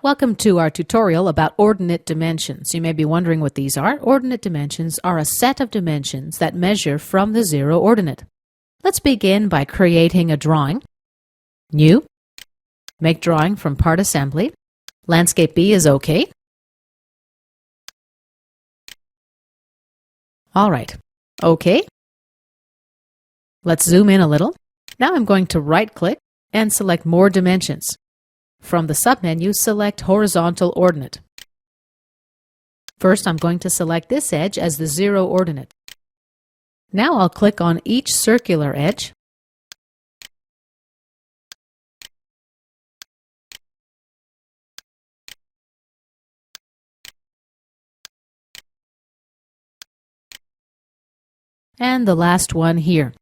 Welcome to our tutorial about ordinate dimensions. You may be wondering what these are. Ordinate dimensions are a set of dimensions that measure from the zero ordinate. Let's begin by creating a drawing. New. Make drawing from part assembly. Landscape B is OK. All right. OK. Let's zoom in a little. Now I'm going to right-click and select More Dimensions. From the submenu, select Horizontal Ordinate. First, I'm going to select this edge as the zero ordinate. Now I'll click on each circular edge. And the last one here.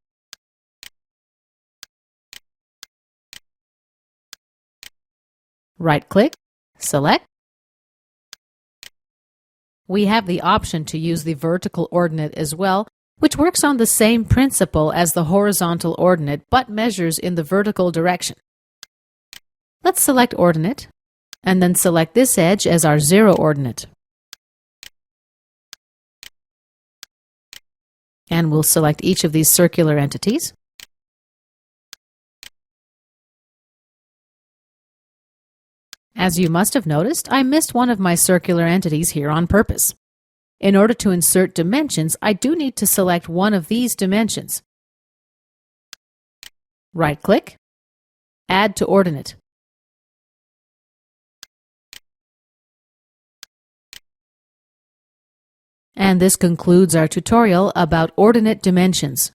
Right-click, select. We have the option to use the vertical ordinate as well, which works on the same principle as the horizontal ordinate but measures in the vertical direction. Let's select Ordinate, and then select this edge as our zero ordinate. And we'll select each of these circular entities. As you must have noticed, I missed one of my circular entities here on purpose. In order to insert dimensions, I do need to select one of these dimensions. Right-click, Add to Ordinate. And this concludes our tutorial about ordinate dimensions.